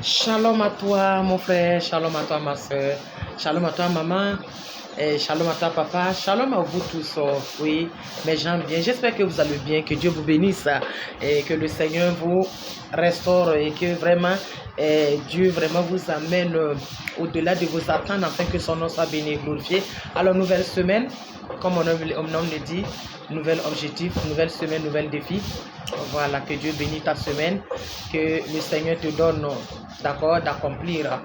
Shalom à toi, mon frère. Shalom à toi, ma soeur. Shalom à toi, maman. Et shalom à toi, papa. Shalom à vous tous. Oui, mes gens bien. J'espère que vous allez bien, que Dieu vous bénisse et que le Seigneur vous restaure et que vraiment Dieu vraiment vous amène au-delà de vos attentes afin que son nom soit béni et glorifié. Alors, nouvelle semaine, comme mon nom le dit, nouvel objectif, nouvelle semaine, nouvel défi. Voilà, que Dieu bénisse ta semaine, que le Seigneur te donne, d'accord, d'accomplir.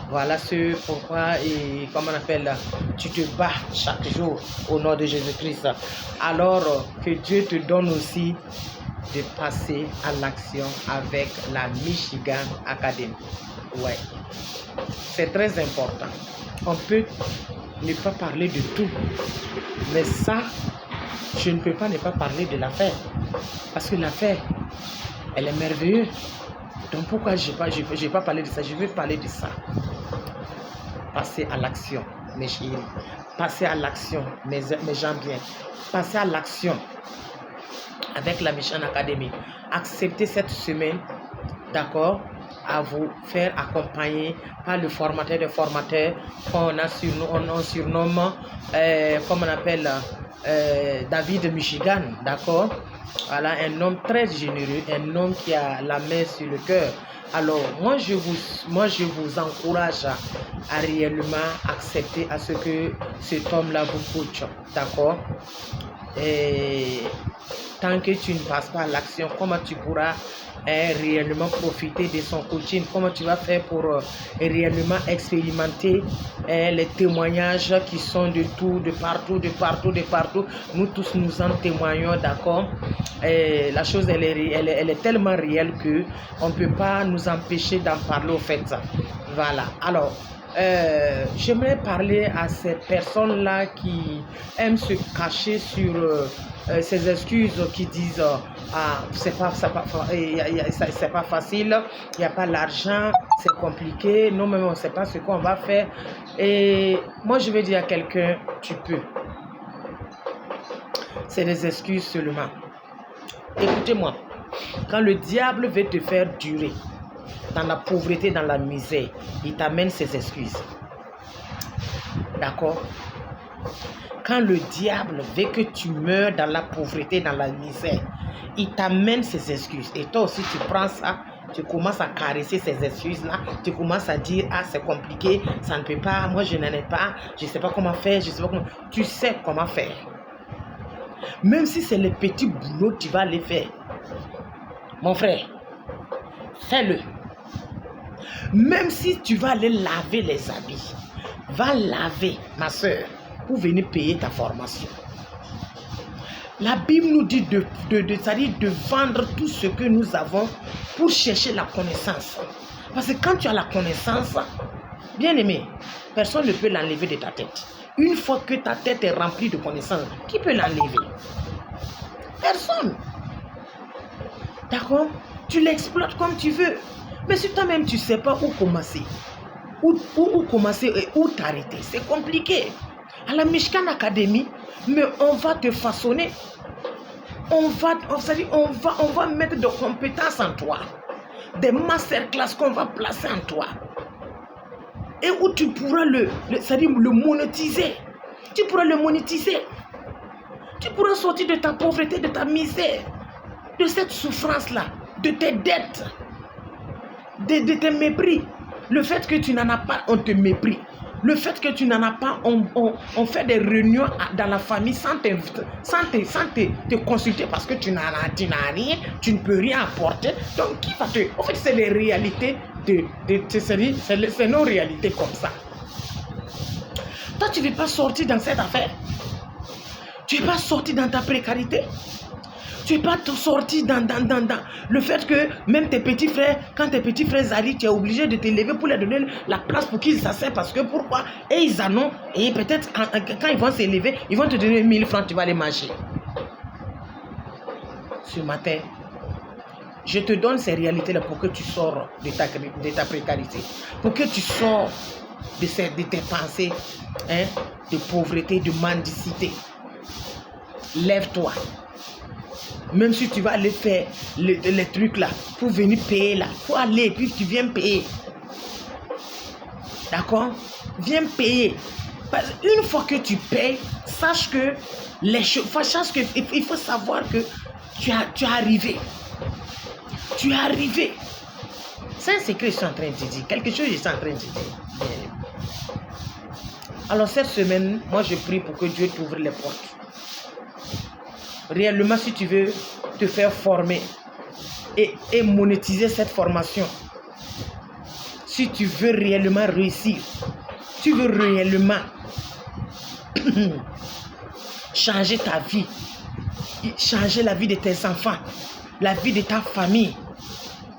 Voilà ce pourquoi, et comme on appelle, tu te bats chaque jour au nom de Jésus-Christ. Alors que Dieu te donne aussi de passer à l'action avec la Michigan Academy. Ouais, c'est très important. On peut ne pas parler de tout, mais ça, je ne peux pas ne pas parler de l'affaire. Parce que l'affaire, elle est merveilleuse. Donc pourquoi je n'ai pas parlé de ça? Je veux parler de ça. Passer à l'action, mes chéris. Passer à l'action, mes gens bien. Passer à l'action avec la Michigan Academy. Acceptez cette semaine, d'accord, à vous faire accompagner par le formateur des formateurs qu'on surnomme, comme on appelle, David Michigan, d'accord. Voilà, un homme très généreux, un homme qui a la main sur le cœur. Alors, moi je vous encourage à réellement accepter à ce que cet homme-là vous coach, d'accord. Et tant que tu ne passes pas à l'action, comment tu pourras réellement profiter de son coaching? Comment tu vas faire pour réellement expérimenter les témoignages qui sont de tout, de partout. Nous tous nous en témoignons, d'accord. La chose elle est tellement réelle que on ne peut pas nous empêcher d'en parler au fait. Voilà. Alors, j'aimerais parler à ces personnes-là qui aiment se cacher sur ces excuses qui disent c'est pas facile, il n'y a pas l'argent, c'est compliqué, non, mais on ne sait pas ce qu'on va faire. Et moi, je vais dire à quelqu'un, tu peux. C'est des excuses seulement. Écoutez-moi, quand le diable veut te faire durer dans la pauvreté, dans la misère, il t'amène ses excuses. D'accord? Quand le diable veut que tu meurs dans la pauvreté, dans la misère, il t'amène ses excuses. Et toi aussi, tu prends ça, tu commences à caresser ces excuses-là, tu commences à dire, ah, c'est compliqué, ça ne peut pas, moi je n'en ai pas, je ne sais pas comment faire, je sais pas comment... Tu sais comment faire. Même si c'est les petits boulots, tu vas les faire. Mon frère, fais-le. Même si tu vas aller laver les habits, va laver, ma soeur, pour venir payer ta formation. La Bible nous dit de vendre tout ce que nous avons pour chercher la connaissance. Parce que quand tu as la connaissance, bien aimé, personne ne peut l'enlever de ta tête. Une fois que ta tête est remplie de connaissances, qui peut l'enlever? Personne. D'accord? Tu l'exploites comme tu veux. Mais si toi-même tu ne sais pas où commencer, où commencer et où t'arrêter, c'est compliqué. À la Michigan Academy, mais on va te façonner. On va mettre des compétences en toi. Des masterclass qu'on va placer en toi. Et où tu pourras le monétiser. Tu pourras le monétiser. Tu pourras sortir de ta pauvreté, de ta misère, de cette souffrance-là, de tes dettes, de tes mépris. Le fait que tu n'en as pas, on te méprise. Le fait que tu n'en as pas, on fait des réunions dans la famille sans te consulter parce que tu n'as rien, tu ne peux rien apporter. Donc, qui va te... En fait, c'est les réalités c'est nos réalités comme ça. Toi, tu ne veux pas sortir dans cette affaire. Tu ne veux pas sortir dans ta précarité. Tu ne veux pas te sortir dans le fait que même tes petits frères, quand tes petits frères arrivent, tu es obligé de te lever pour leur donner la place pour qu'ils s'asseyent. Parce que pourquoi? Et ils en ont. Et peut-être quand ils vont se lever, ils vont te donner 1000 francs, tu vas les manger. Ce matin, je te donne ces réalités-là pour que tu sors de ta précarité. Pour que tu sors de tes pensées de pauvreté, de mendicité. Lève-toi. Même si tu vas aller faire les trucs là, pour venir payer là, faut aller, puis tu viens payer. D'accord? Viens payer. Une fois que tu payes, sache que les choses, il faut savoir que tu es arrivé. Tu es arrivé. C'est un secret que je suis en train de te dire. Quelque chose que je suis en train de te dire. Alors cette semaine, moi je prie pour que Dieu t'ouvre les portes. Réellement, si tu veux te faire former et monétiser cette formation, si tu veux réellement réussir, tu veux réellement changer ta vie, changer la vie de tes enfants, la vie de ta famille,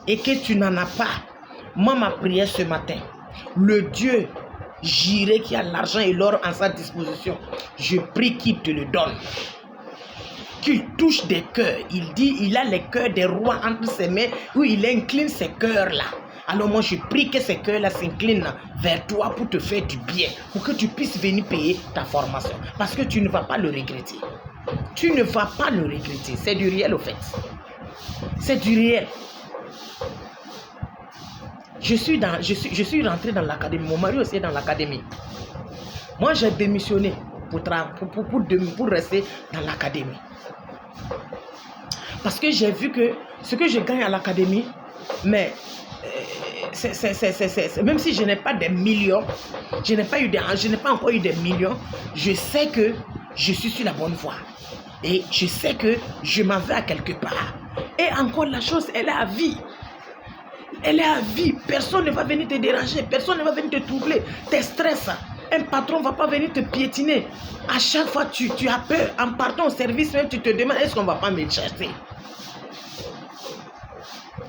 et que tu n'en as pas, moi ma prière ce matin, le Dieu juré qui a l'argent et l'or en sa disposition, je prie qu'il te le donne, qu'il touche des cœurs. Il dit, il a les cœurs des rois entre ses mains, où il incline ses cœurs là. Alors moi je prie que ces cœurs là s'inclinent vers toi pour te faire du bien, pour que tu puisses venir payer ta formation, parce que tu ne vas pas le regretter. Tu ne vas pas le regretter, c'est du réel au fait. C'est du réel. Je suis rentré dans l'académie, mon mari aussi est dans l'académie. Moi j'ai démissionné pour rester dans l'académie. Parce que j'ai vu que ce que je gagne à l'académie, mais même si je n'ai pas des millions, je n'ai pas encore eu des millions, je sais que je suis sur la bonne voie. Et je sais que je m'en vais à quelque part. Et encore la chose, elle est à vie. Elle est à vie. Personne ne va venir te déranger. Personne ne va venir te troubler. Tes stress. Un patron ne va pas venir te piétiner. À chaque fois, tu as peur. En partant au service, même tu te demandes, est-ce qu'on ne va pas me chercher?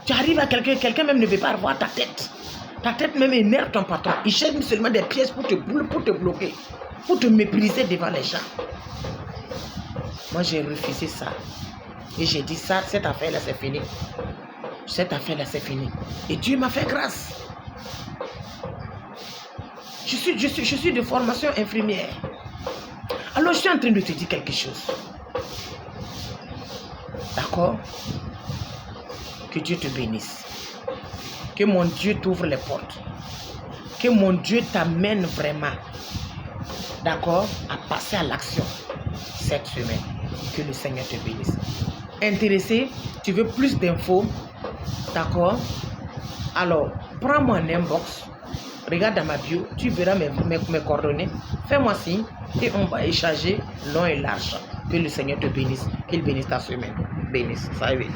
Tu arrives à quelqu'un même ne veut pas avoir ta tête. Ta tête même énerve ton patron. Il cherche seulement des pièces pour te bloquer. Pour te mépriser devant les gens. Moi, j'ai refusé ça. Et j'ai dit ça, cette affaire-là, c'est fini. Cette affaire-là, c'est fini. Et Dieu m'a fait grâce. Je suis de formation infirmière. Alors, je suis en train de te dire quelque chose. D'accord? Que Dieu te bénisse. Que mon Dieu t'ouvre les portes. Que mon Dieu t'amène vraiment, d'accord, à passer à l'action cette semaine. Que le Seigneur te bénisse. Intéressé, tu veux plus d'infos, d'accord? Alors, prends-moi un inbox, regarde dans ma bio, tu verras mes coordonnées. Fais-moi signe et on va échanger long et large. Que le Seigneur te bénisse, qu'il bénisse ta semaine. Bénisse, ça y est.